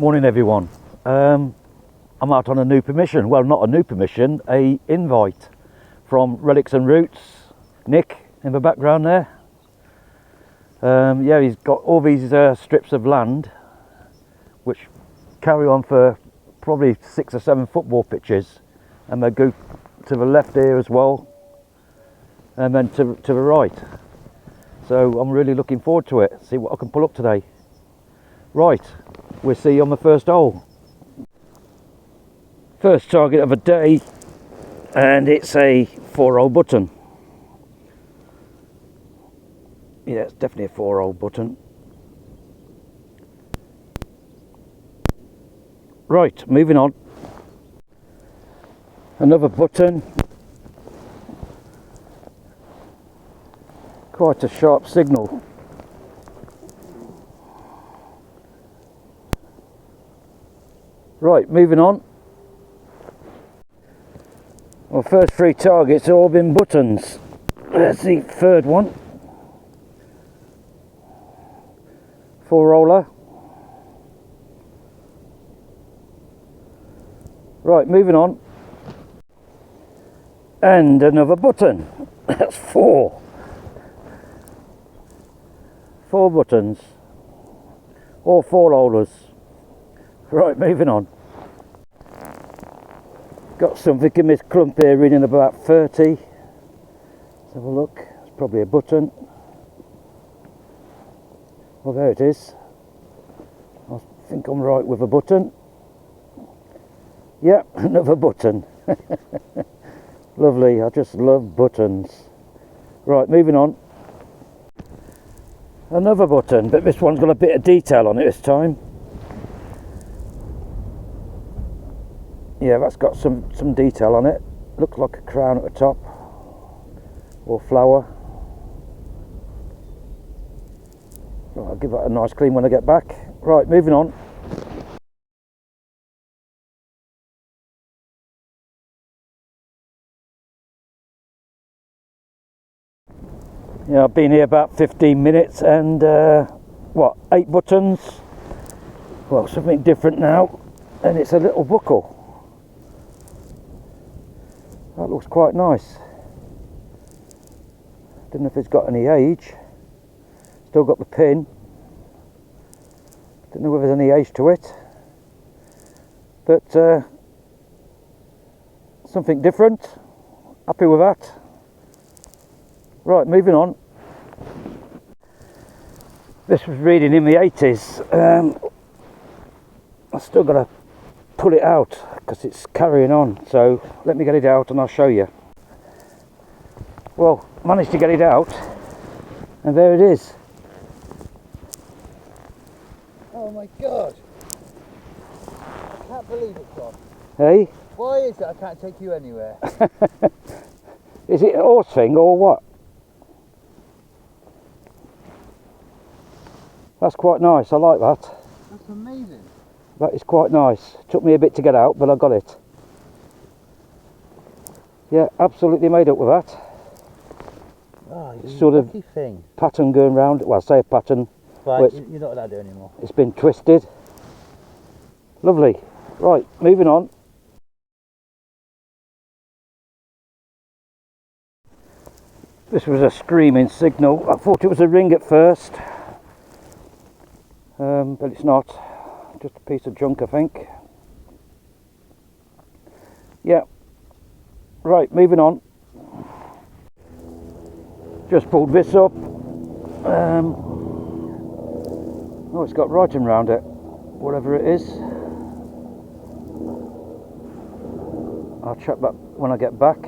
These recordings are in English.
Morning everyone. I'm out on a new permission. Well, not a new permission, a invite from Relics and Roots. Nick in the background there. Yeah, he's got all these strips of land which carry on for probably 6 or 7 football pitches, and they go to the left here as well, and then to the right. So I'm really looking forward to it. See what I can pull up today. Right, we'll see you on the first hole. First target of the day, and it's a 4-hole button. Yeah, it's definitely a 4-hole button. Right, moving on. Another button. Quite a sharp signal. Right, moving on. Well, first 3 targets have all been buttons. There's the third one. 4-roller. Right, moving on. And another button. That's 4. 4 buttons. All 4-rollers. Right, moving on. Got something in this clump here reading about 30. Let's have a look. It's probably a button. Well, there it is. I think I'm right with a button. Yeah, another button. Lovely, I just love buttons. Right, moving on. Another button, but this one's got a bit of detail on it this time. Yeah, that's got some detail on it. Looks like a crown at the top, or flower. Right, I'll give that a nice clean when I get back. Right, moving on. Yeah, I've been here about 15 minutes and what, 8 buttons? Well, something different now, and it's a little buckle. That looks quite nice. Don't know if it's got any age. Still got the pin. Don't know whether there's any age to it. But something different. Happy with that. Right, moving on. This was reading in the 80s. I've still got to pull it out because it's carrying on. So let me get it out and I'll show you. Well, managed to get it out, and there it is. Oh my god! I can't believe it, John. Hey? Why is it I can't take you anywhere? Is it a horse thing or what? That's quite nice, I like that. That's amazing. That is quite nice. Took me a bit to get out, but I got it. Yeah, absolutely made up with that. Oh, you Sort of lucky thing. Pattern going round. Well, I say a pattern. Right, you're not allowed to do it anymore. It's been twisted. Lovely. Right, moving on. This was a screaming signal. I thought it was a ring at first. But it's not. Just a piece of junk, I think. Yeah. Right, moving on. Just pulled this up. Oh, it's got writing round it. Whatever it is. I'll check that when I get back.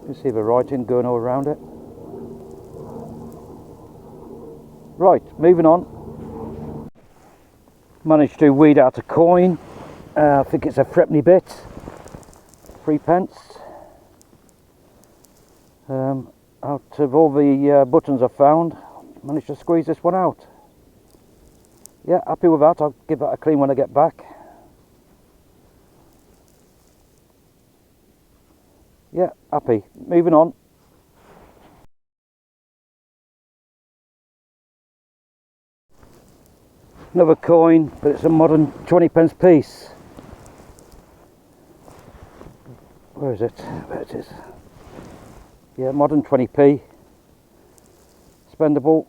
You see the writing going all around it. Right, moving on. Managed to weed out a coin. I think it's a threepenny bit. 3p. Out of all the buttons I found, managed to squeeze this one out. Yeah, happy with that. I'll give that a clean when I get back. Yeah, happy. Moving on. Another coin, but it's a modern 20p piece. Where is it? There it is. Yeah, modern 20p. Spendable.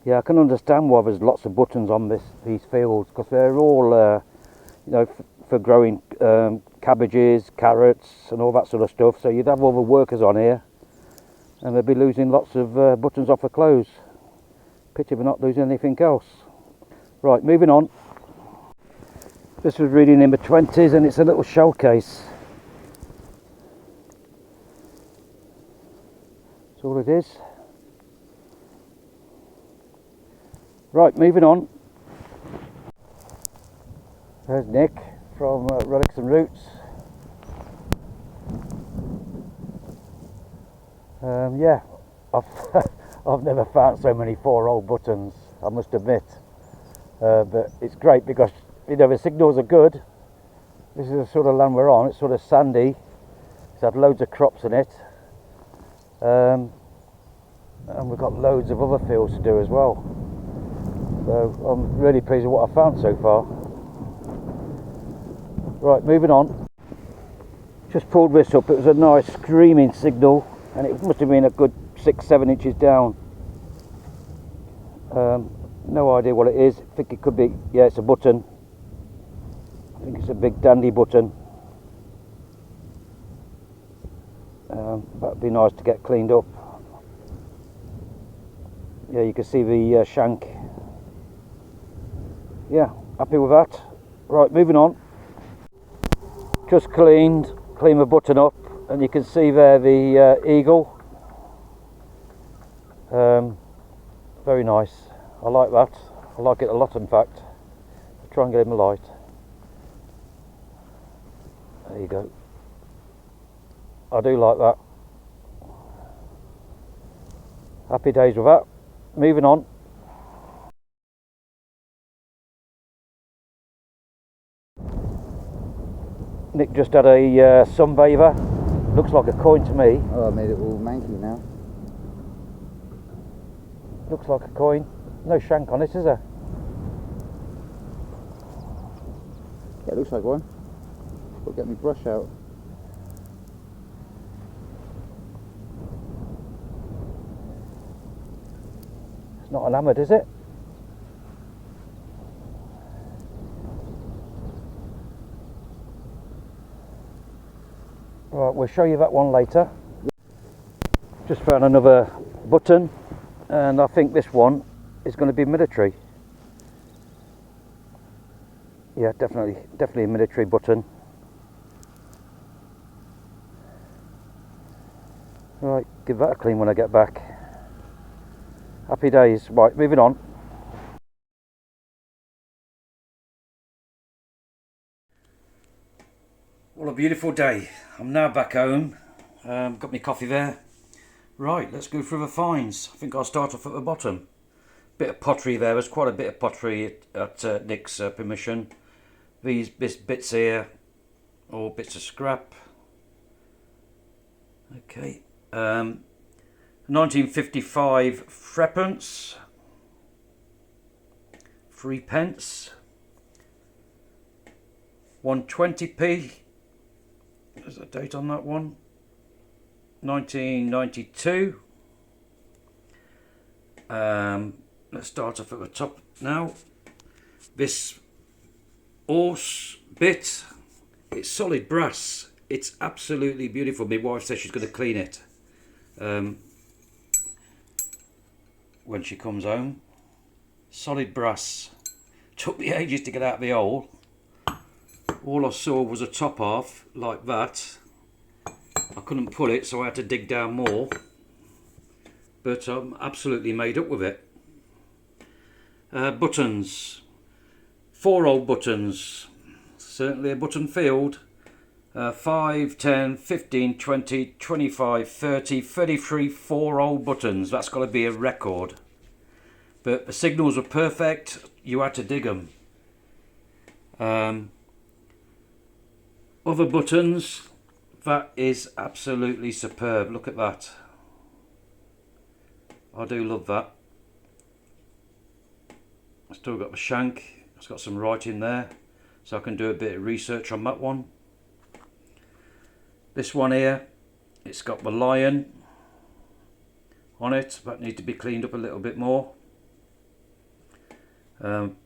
Yeah, I can understand why there's lots of buttons on these fields, because they're all, you know, for growing cabbages, carrots, and all that sort of stuff. So you'd have all the workers on here, and they'd be losing lots of buttons off their clothes. Pity we're not losing anything else. Right, moving on. This was reading in the 20s, and it's a little shell case. That's all it is. Right, moving on. There's Nick from Relics and Roots. Yeah, I've never found so many 4-hole buttons, I must admit. But it's great because, you know, the signals are good. This is the sort of land we're on. It's sort of sandy. It's had loads of crops in it. And we've got loads of other fields to do as well. So I'm really pleased with what I've found so far. Right, moving on. Just pulled this up. It was a nice screaming signal, and it must have been a good 6-7 inches down. No idea what it is. I think it could be, yeah, it's a button. I think it's a big dandy button. That'd be nice to get cleaned up. Yeah, you can see the shank. Yeah, happy with that. Right, moving on. Just clean the button up, and you can see there the eagle. Very nice. I like that. I like it a lot, in fact. I'll try and get him a light. There you go. I do like that. Happy days with that. Moving on. Nick just had a sunbather. Looks like a coin to me. Oh, I made it all manky now. Looks like a coin. No shank on it, is there? Yeah, it looks like one. Got to get my brush out. It's not enamoured, is it? Right, we'll show you that one later. Just found another button, and I think this one is going to be military. Yeah, definitely a military button. Right, give that a clean when I get back. Happy days. Right, moving on. What a beautiful day. I'm now back home. Got my coffee there. Right, let's go through the finds. I think I'll start off at the bottom. Bit of pottery there. There's quite a bit of pottery at Nick's permission. These bits here, or bits of scrap. Okay. 1955 threepence. 3p. 120p. There's a date on that one. 1992. Let's start off at the top now. This horse bit, it's solid brass. It's absolutely beautiful. My wife says she's going to clean it when she comes home. Solid brass. Took me ages to get out of the hole. All I saw was a top half like that. I couldn't pull it, so I had to dig down more. But I'm absolutely made up with it. Buttons. 4-hole buttons. Certainly a button field. 5, 10, 15, 20, 25, 30, 33 4-hole buttons. That's got to be a record. But the signals were perfect. You had to dig them. Other buttons. That is absolutely superb. Look at that. I do love that. Still got the shank. It's got some writing there, so I can do a bit of research on that one. This one here, it's got the lion on it. That needs to be cleaned up a little bit more.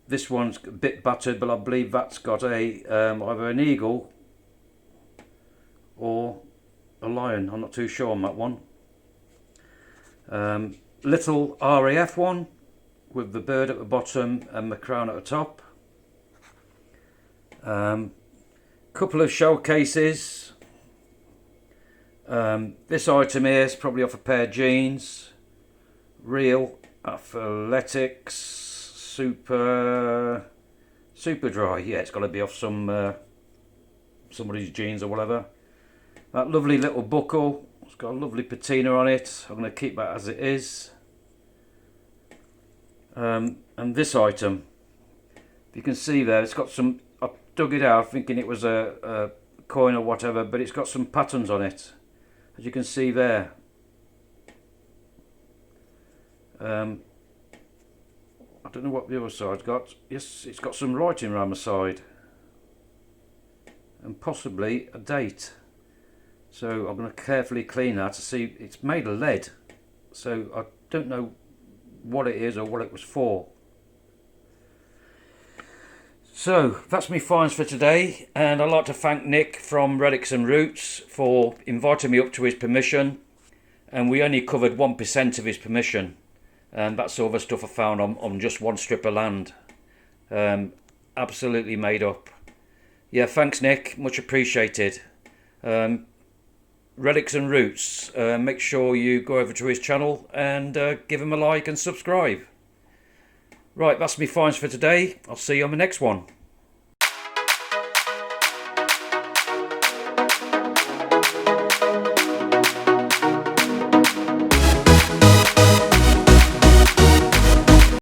This one's a bit battered, but I believe that's got a either an eagle or a lion. I'm not too sure on that one. Little RAF one with the bird at the bottom and the crown at the top. Couple of shell cases. This item here is probably off a pair of jeans. Real Athletics super dry. Yeah, it's got to be off somebody's jeans or whatever. That lovely little buckle. It's got a lovely patina on it. I'm going to keep that as it is. And this item, if you can see there, it's got some. I dug it out thinking it was a coin or whatever, but it's got some patterns on it, as you can see there. I don't know what the other side's got. Yes, it's got some writing around the side and possibly a date. So I'm going to carefully clean that to see. It's made of lead, so I don't know what it is or what it was for. So that's me finds for today, and I'd like to thank Nick from Relics and Roots for inviting me up to his permission, and we only covered 1% of his permission, and that's all the stuff I found on just one strip of land. Absolutely made up. Yeah, thanks Nick, much appreciated. Relics and Roots, make sure you go over to his channel and give him a like and subscribe. Right, that's me finds for today. I'll see you on the next one.